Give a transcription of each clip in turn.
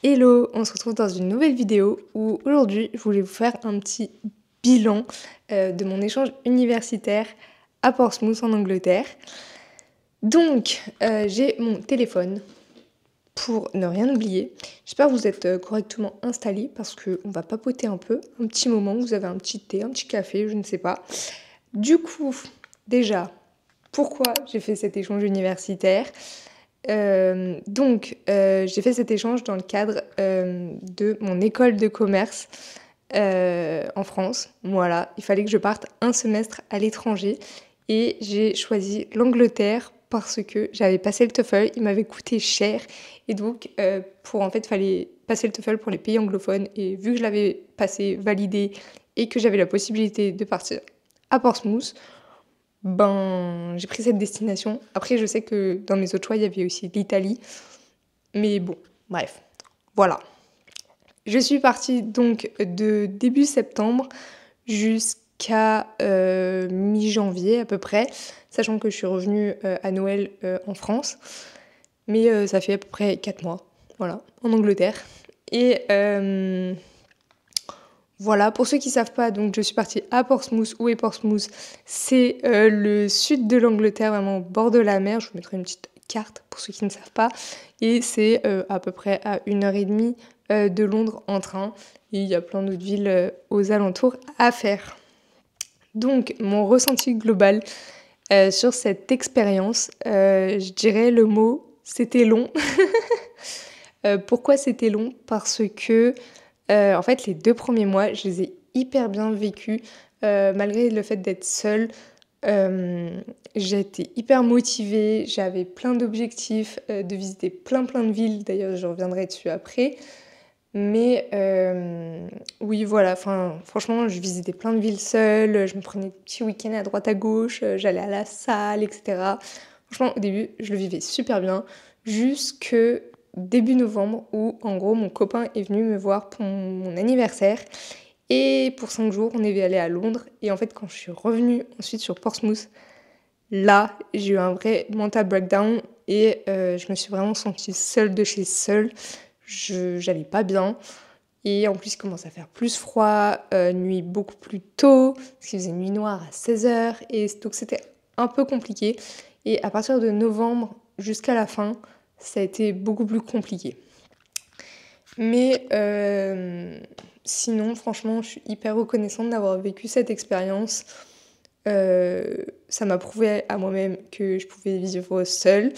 Hello, on se retrouve dans une nouvelle vidéo où aujourd'hui je voulais vous faire un petit bilan de mon échange universitaire à Portsmouth en Angleterre. Donc j'ai mon téléphone pour ne rien oublier. J'espère que vous êtes correctement installés parce qu'on va papoter un peu, un petit moment, vous avez un petit thé, un petit café, je ne sais pas. Du coup, déjà, pourquoi j'ai fait cet échange universitaire ? J'ai fait cet échange dans le cadre de mon école de commerce en France. Voilà, il fallait que je parte un semestre à l'étranger et j'ai choisi l'Angleterre parce que j'avais passé le TOEFL, il m'avait coûté cher et donc il fallait passer le TOEFL pour les pays anglophones et vu que je l'avais passé, validé et que j'avais la possibilité de partir à Portsmouth, j'ai pris cette destination. Après, je sais que dans mes autres choix, il y avait aussi l'Italie. Mais bon, bref, voilà. Je suis partie donc de début septembre jusqu'à mi-janvier à peu près, sachant que je suis revenue à Noël en France. Mais ça fait à peu près 4 mois, voilà, en Angleterre. Et voilà, pour ceux qui ne savent pas, donc je suis partie à Portsmouth. Où est Portsmouth ? C'est le sud de l'Angleterre, vraiment au bord de la mer. Je vous mettrai une petite carte pour ceux qui ne savent pas. Et c'est à peu près à 1h30 de Londres en train. Et il y a plein d'autres villes aux alentours à faire. Donc, mon ressenti global sur cette expérience, je dirais le mot « c'était long ». Pourquoi c'était long ? Parce que en fait, les 2 premiers mois, je les ai hyper bien vécus, malgré le fait d'être seule. J'ai été hyper motivée, j'avais plein d'objectifs, de visiter plein de villes. D'ailleurs, je reviendrai dessus après. Mais oui, voilà, franchement, je visitais plein de villes seule, je me prenais des petits week-ends à droite à gauche, j'allais à la salle, etc. Franchement, au début, je le vivais super bien, jusque début novembre, où en gros, mon copain est venu me voir pour mon anniversaire. Et pour 5 jours, on est allé à Londres. Et en fait, quand je suis revenue ensuite sur Portsmouth, là, j'ai eu un vrai mental breakdown et je me suis vraiment sentie seule de chez seule. J'allais pas bien. Et en plus, il commence à faire plus froid, nuit beaucoup plus tôt, parce qu'il faisait nuit noire à 16h. Et donc, c'était un peu compliqué. Et à partir de novembre jusqu'à la fin, ça a été beaucoup plus compliqué. Mais sinon, franchement, je suis hyper reconnaissante d'avoir vécu cette expérience. Ça m'a prouvé à moi-même que je pouvais vivre seule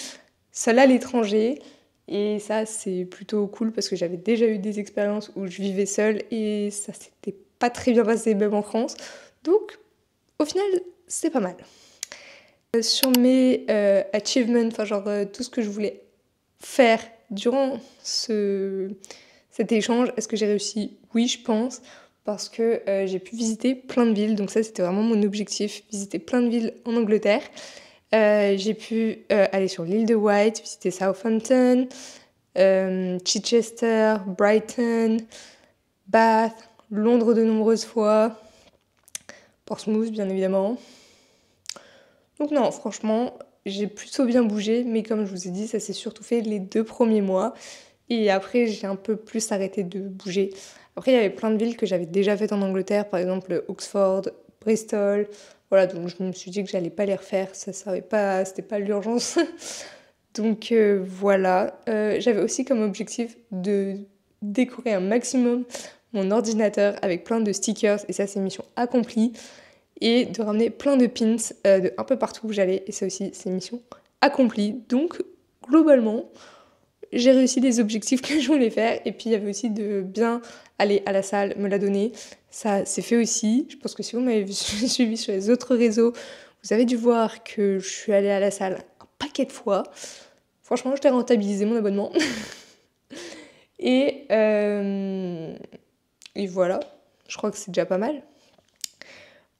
à l'étranger. Et ça, c'est plutôt cool parce que j'avais déjà eu des expériences où je vivais seule et ça s'était pas très bien passé, même en France. Donc, au final, c'est pas mal. Sur mes achievements, tout ce que je voulais faire durant cet échange, est-ce que j'ai réussi ? Oui, je pense, parce que j'ai pu visiter plein de villes. Donc ça, c'était vraiment mon objectif, visiter plein de villes en Angleterre. J'ai pu aller sur l'île de Wight, visiter Southampton, Chichester, Brighton, Bath, Londres de nombreuses fois, Portsmouth bien évidemment. Donc non, franchement, j'ai plutôt bien bougé, mais comme je vous ai dit, ça s'est surtout fait les 2 premiers mois. Et après, j'ai un peu plus arrêté de bouger. Après, il y avait plein de villes que j'avais déjà faites en Angleterre, par exemple Oxford, Bristol. Voilà, donc je me suis dit que j'allais pas les refaire, c'était pas l'urgence. Donc voilà. J'avais aussi comme objectif de décorer un maximum mon ordinateur avec plein de stickers, et ça, c'est mission accomplie. Et de ramener plein de pins de un peu partout où j'allais, et ça aussi, c'est mission accomplie. Donc, globalement, j'ai réussi les objectifs que je voulais faire. Et puis, il y avait aussi de bien aller à la salle, me la donner. Ça, c'est fait aussi. Je pense que si vous m'avez suivi sur les autres réseaux, vous avez dû voir que je suis allée à la salle un paquet de fois. Franchement, je t'ai rentabilisé mon abonnement. Et, et voilà, je crois que c'est déjà pas mal.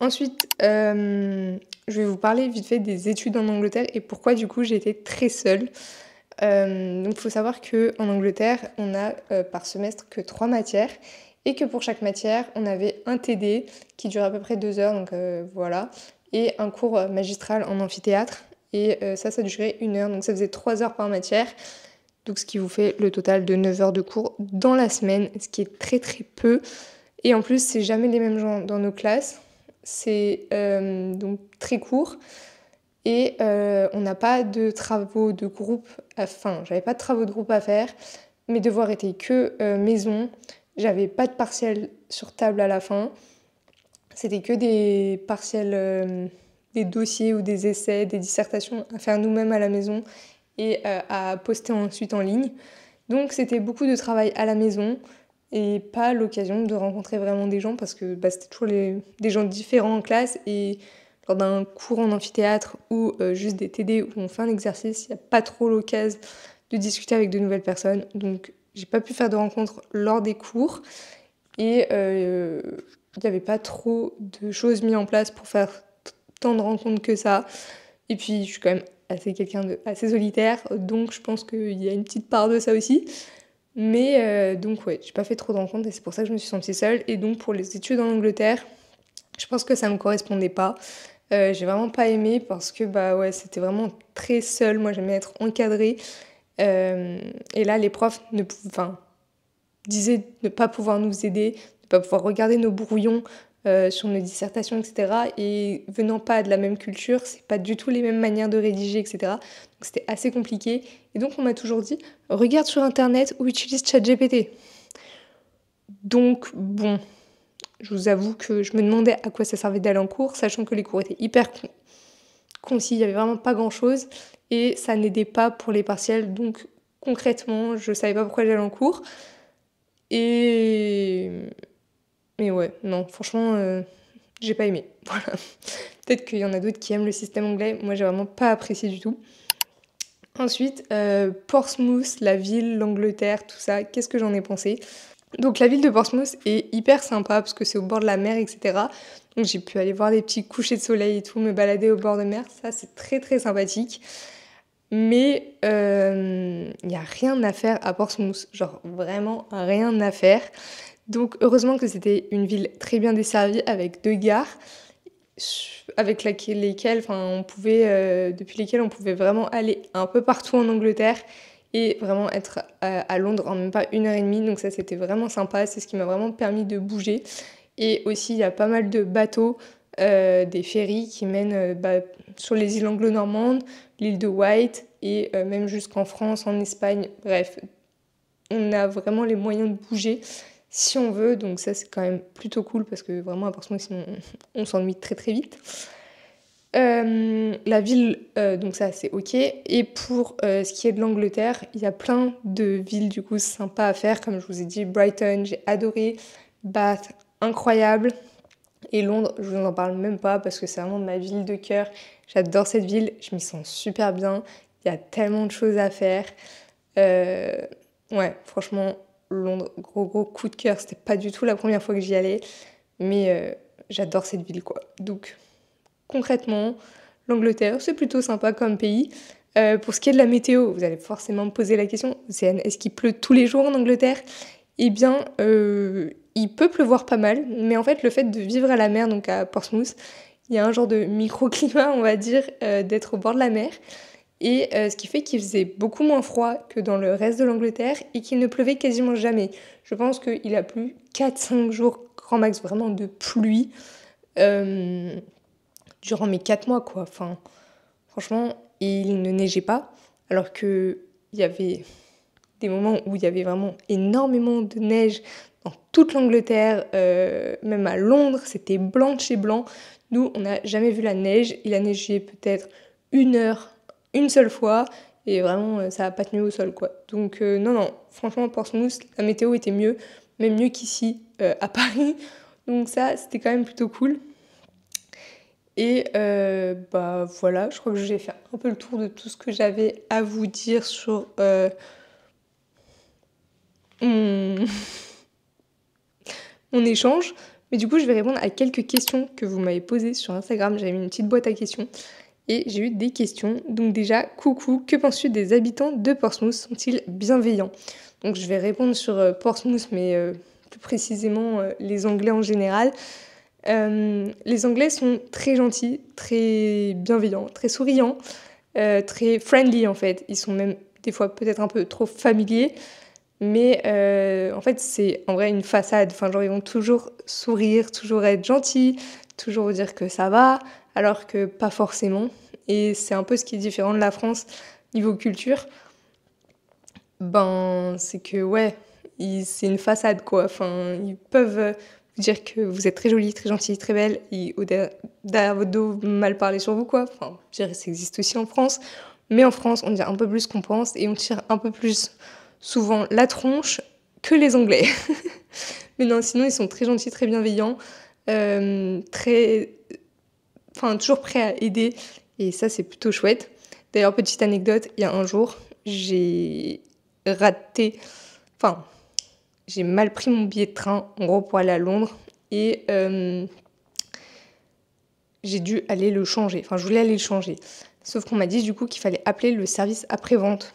Ensuite, je vais vous parler vite fait des études en Angleterre et pourquoi du coup j'ai été très seule. Donc il faut savoir qu'en Angleterre, on a par semestre que 3 matières et que pour chaque matière, on avait un TD qui dure à peu près 2 heures, donc voilà, et un cours magistral en amphithéâtre. Et ça durait 1 heure, donc ça faisait 3 heures par matière. Donc ce qui vous fait le total de 9 heures de cours dans la semaine, ce qui est très très peu. Et en plus, c'est jamais les mêmes gens dans nos classes. C'est donc très court. Et on n'a pas de travaux de groupe, enfin, j'avais pas de travaux de groupe à faire. Mes devoirs étaient que maison. J'avais pas de partiel sur table à la fin. C'était que des partiels, des dossiers ou des essais, des dissertations à faire nous-mêmes à la maison et à poster ensuite en ligne. Donc c'était beaucoup de travail à la maison et pas l'occasion de rencontrer vraiment des gens parce que c'était toujours des gens différents en classe et lors d'un cours en amphithéâtre ou juste des TD où on fait un exercice, il n'y a pas trop l'occasion de discuter avec de nouvelles personnes. Donc j'ai pas pu faire de rencontres lors des cours et il n'y avait pas trop de choses mises en place pour faire tant de rencontres que ça. Et puis je suis quand même quelqu'un de assez solitaire, donc je pense qu'il y a une petite part de ça aussi. Mais donc ouais, j'ai pas fait trop de rencontres et c'est pour ça que je me suis sentie seule. Et donc pour les études en Angleterre, je pense que ça me correspondait pas. J'ai vraiment pas aimé parce que ouais, c'était vraiment très seul. Moi j'aimais être encadrée. Et là les profs disaient ne pas pouvoir nous aider, ne pas pouvoir regarder nos brouillons sur nos dissertations, etc. Et venant pas de la même culture, c'est pas du tout les mêmes manières de rédiger, etc. Donc c'était assez compliqué. Et donc on m'a toujours dit, regarde sur internet ou utilise ChatGPT. Donc bon, je vous avoue que je me demandais à quoi ça servait d'aller en cours, sachant que les cours étaient hyper concis, il y avait vraiment pas grand chose. Et ça n'aidait pas pour les partiels, donc concrètement, je savais pas pourquoi j'allais en cours. Mais ouais, non, franchement, j'ai pas aimé. Voilà. Peut-être qu'il y en a d'autres qui aiment le système anglais. Moi, j'ai vraiment pas apprécié du tout. Ensuite, Portsmouth, la ville, l'Angleterre, tout ça, qu'est-ce que j'en ai pensé? Donc la ville de Portsmouth est hyper sympa parce que c'est au bord de la mer, etc. Donc j'ai pu aller voir des petits couchers de soleil et tout, me balader au bord de mer. Ça, c'est très très sympathique. Mais il n'y a rien à faire à Portsmouth. Genre vraiment rien à faire. Donc heureusement que c'était une ville très bien desservie avec 2 gares avec lesquelles depuis lesquelles on pouvait vraiment aller un peu partout en Angleterre et vraiment être à Londres en même pas 1 heure et demie. Donc ça c'était vraiment sympa, c'est ce qui m'a vraiment permis de bouger. Et aussi il y a pas mal de bateaux, des ferries qui mènent sur les îles anglo-normandes, l'île de Wight et même jusqu'en France, en Espagne. Bref, on a vraiment les moyens de bouger si on veut, donc ça c'est quand même plutôt cool parce que vraiment à Portsmouth sinon on s'ennuie très très vite. La ville, donc ça c'est ok. Et pour ce qui est de l'Angleterre, il y a plein de villes du coup sympas à faire, comme je vous ai dit, Brighton, j'ai adoré, Bath, incroyable. Et Londres, je vous en parle même pas parce que c'est vraiment ma ville de cœur. J'adore cette ville, je m'y sens super bien, il y a tellement de choses à faire. Ouais, franchement, Londres, gros coup de cœur. C'était pas du tout la première fois que j'y allais, mais j'adore cette ville, quoi. Donc, concrètement, l'Angleterre, c'est plutôt sympa comme pays. Pour ce qui est de la météo, vous allez forcément me poser la question, est-ce qu'il pleut tous les jours en Angleterre? Eh bien, il peut pleuvoir pas mal, mais en fait, le fait de vivre à la mer, donc à Portsmouth, il y a un genre de microclimat, on va dire, d'être au bord de la mer. Et ce qui fait qu'il faisait beaucoup moins froid que dans le reste de l'Angleterre et qu'il ne pleuvait quasiment jamais. Je pense qu'il a plu 4-5 jours grand max vraiment de pluie durant mes 4 mois, quoi. Enfin, franchement, il ne neigeait pas, alors qu'il y avait des moments où il y avait vraiment énormément de neige dans toute l'Angleterre, même à Londres, c'était blanc de chez blanc. Nous, on n'a jamais vu la neige. Il a neigé peut-être 1 heure, une seule fois, et vraiment, ça n'a pas tenu au sol, quoi. Donc, non, franchement, Portsmouth, la météo était mieux, même mieux qu'ici, à Paris. Donc ça, c'était quand même plutôt cool. Et voilà, je crois que j'ai fait un peu le tour de tout ce que j'avais à vous dire sur mon échange. Mais du coup, je vais répondre à quelques questions que vous m'avez posées sur Instagram. J'avais mis une petite boîte à questions et j'ai eu des questions. Donc déjà, coucou, que penses-tu des habitants de Portsmouth? Sont-ils bienveillants? Donc je vais répondre sur Portsmouth, mais plus précisément les Anglais en général. Les Anglais sont très gentils, très bienveillants, très souriants, très friendly en fait. Ils sont même des fois peut-être un peu trop familier. Mais en fait, c'est en vrai une façade. Enfin, genre, ils vont toujours sourire, toujours être gentils, toujours vous dire que ça va, alors que pas forcément. Et c'est un peu ce qui est différent de la France niveau culture. Ben, c'est que, ouais, c'est une façade, quoi. Enfin, ils peuvent vous dire que vous êtes très jolie, très gentille, très belle, et derrière votre dos, mal parler sur vous, quoi. Enfin, je dirais que ça existe aussi en France. Mais en France, on dit un peu plus ce qu'on pense et on tire un peu plus souvent la tronche que les Anglais. Mais non, sinon, ils sont très gentils, très bienveillants, très... Enfin, toujours prêts à aider. Et ça, c'est plutôt chouette. D'ailleurs, petite anecdote, il y a un jour, j'ai raté... Enfin, j'ai mal pris mon billet de train, en gros, pour aller à Londres. Et j'ai dû aller le changer. Enfin, je voulais aller le changer. Sauf qu'on m'a dit, du coup, qu'il fallait appeler le service après-vente.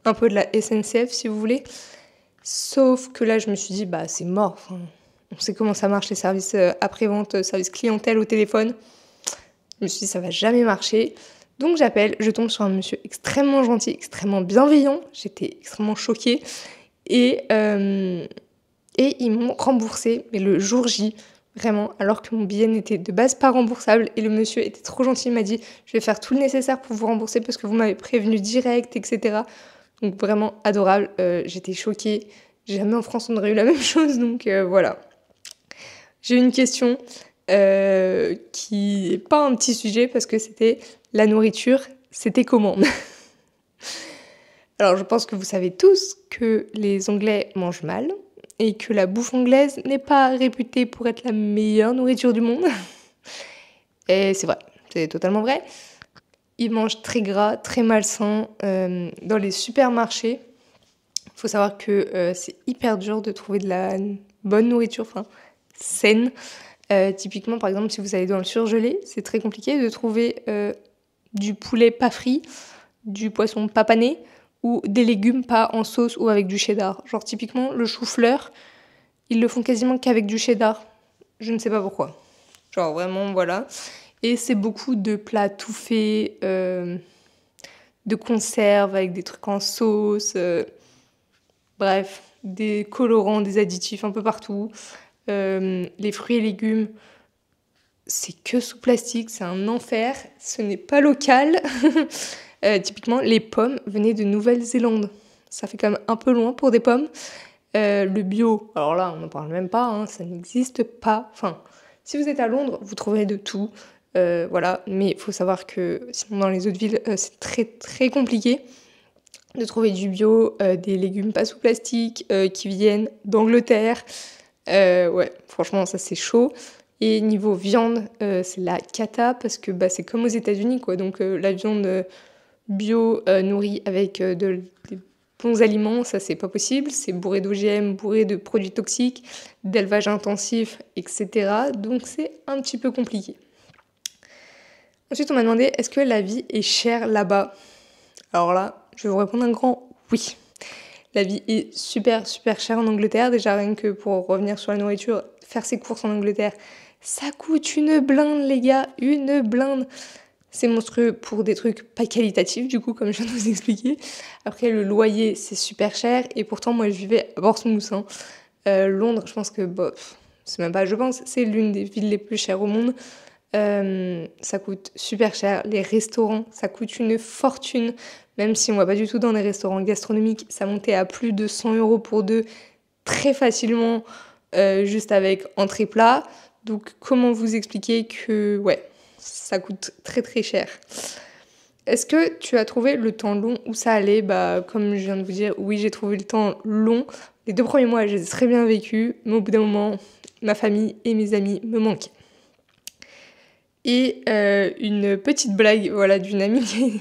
Un peu de la SNCF, si vous voulez. Sauf que là, je me suis dit, bah, c'est mort. Enfin, on sait comment ça marche, les services après-vente, service clientèle au téléphone. Je me suis dit, ça va jamais marcher. Donc, j'appelle, je tombe sur un monsieur extrêmement gentil, extrêmement bienveillant. J'étais extrêmement choquée. Et ils m'ont remboursé, mais le jour J, vraiment, alors que mon billet n'était de base pas remboursable. Et le monsieur était trop gentil, il m'a dit, je vais faire tout le nécessaire pour vous rembourser parce que vous m'avez prévenu direct, etc. Donc vraiment adorable, j'étais choquée. Jamais en France on aurait eu la même chose, donc voilà. J'ai une question qui n'est pas un petit sujet parce que c'était la nourriture, c'était comment? Alors je pense que vous savez tous que les Anglais mangent mal et que la bouffe anglaise n'est pas réputée pour être la meilleure nourriture du monde. Et c'est vrai, c'est totalement vrai. Ils mangent très gras, très malsain. Dans les supermarchés, il faut savoir que c'est hyper dur de trouver de la bonne nourriture, enfin saine. Typiquement, par exemple, si vous allez dans le surgelé, c'est très compliqué de trouver du poulet pas frit, du poisson pas pané ou des légumes pas en sauce ou avec du cheddar. Genre typiquement, le chou-fleur, ils le font quasiment qu'avec du cheddar. Je ne sais pas pourquoi. Genre vraiment, voilà. Et c'est beaucoup de plats tout faits, de conserves avec des trucs en sauce, bref, des colorants, des additifs un peu partout. Les fruits et légumes, c'est que sous plastique, c'est un enfer, ce n'est pas local. Typiquement, les pommes venaient de Nouvelle-Zélande. Ça fait quand même un peu loin pour des pommes. Le bio, alors là, on n'en parle même pas, hein, ça n'existe pas. Enfin, si vous êtes à Londres, vous trouverez de tout. Voilà, mais il faut savoir que sinon dans les autres villes, c'est très très compliqué de trouver du bio, des légumes pas sous plastique, qui viennent d'Angleterre. Ouais, franchement, ça c'est chaud. Et niveau viande, c'est la cata parce que bah, c'est comme aux États-Unis, quoi. Donc la viande bio nourrie avec des bons aliments, ça c'est pas possible. C'est bourré d'OGM, bourré de produits toxiques, d'élevage intensif, etc. Donc c'est un petit peu compliqué. Ensuite, on m'a demandé est-ce que la vie est chère là-bas? Alors là, je vais vous répondre un grand oui. La vie est super super chère en Angleterre. Déjà rien que pour revenir sur la nourriture, faire ses courses en Angleterre, ça coûte une blinde les gars, une blinde. C'est monstrueux pour des trucs pas qualitatifs du coup comme je viens de vous expliquer. Après le loyer c'est super cher et pourtant moi je vivais à Portsmouth. Londres je pense que c'est même pas je pense, c'est l'une des villes les plus chères au monde. Ça coûte super cher. Les restaurants, ça coûte une fortune. Même si on va pas du tout dans des restaurants gastronomiques, ça montait à plus de 100 € pour deux très facilement, juste avec entrée plat. Donc comment vous expliquer que ouais, ça coûte très très cher. Est-ce que tu as trouvé le temps long où ça allait? Bah comme je viens de vous dire, oui j'ai trouvé le temps long. Les 2 premiers mois, j'ai très bien vécu, mais au bout d'un moment, ma famille et mes amis me manquaient. Et une petite blague voilà, d'une amie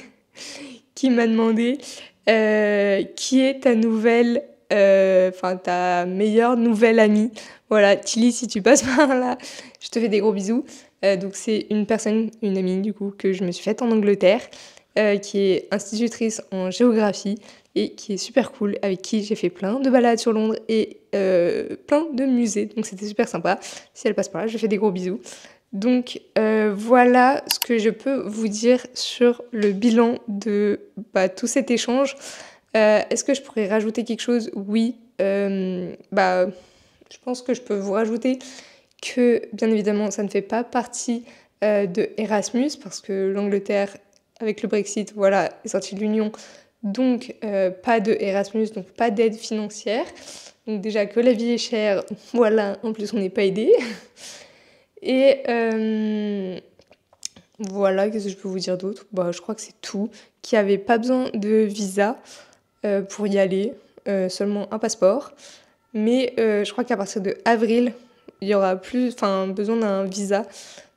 qui m'a demandé qui est ta nouvelle, ta meilleure nouvelle amie. Voilà, Tilly, si tu passes par là, je te fais des gros bisous. Donc c'est une personne, une amie du coup, que je me suis faite en Angleterre, qui est institutrice en géographie et qui est super cool, avec qui j'ai fait plein de balades sur Londres et plein de musées. Donc c'était super sympa. Si elle passe par là, je lui fais des gros bisous. Donc voilà ce que je peux vous dire sur le bilan de tout cet échange. Est-ce que je pourrais rajouter quelque chose? Oui, bah, je pense que je peux vous rajouter que, bien évidemment, ça ne fait pas partie, de Erasmus parce que l'Angleterre, avec le Brexit, voilà, est sortie de l'Union, donc pas de Erasmus, donc pas d'aide financière. Donc déjà que la vie est chère, voilà, en plus on n'est pas aidé. Et voilà, qu'est-ce que je peux vous dire d'autre? Bah, je crois que c'est tout. Qu'il y avait pas besoin de visa, pour y aller, seulement un passeport. Mais je crois qu'à partir de avril, il y aura plus enfin, besoin d'un visa.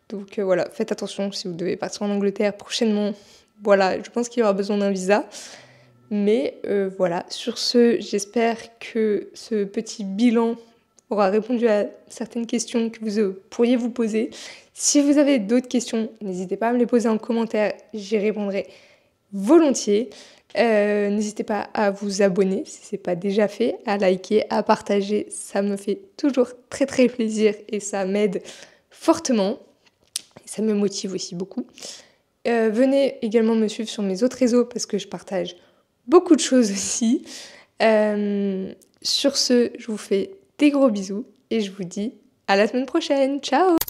Donc voilà, faites attention si vous devez partir en Angleterre prochainement. Voilà, je pense qu'il y aura besoin d'un visa. Mais voilà, sur ce, j'espère que ce petit bilan aura répondu à certaines questions que vous pourriez vous poser. Si vous avez d'autres questions, n'hésitez pas à me les poser en commentaire, j'y répondrai volontiers. N'hésitez pas à vous abonner si ce n'est pas déjà fait, à liker, à partager, ça me fait toujours très très plaisir et ça m'aide fortement. Et ça me motive aussi beaucoup. Venez également me suivre sur mes autres réseaux parce que je partage beaucoup de choses aussi. Sur ce, je vous fais des gros bisous et je vous dis à la semaine prochaine. Ciao!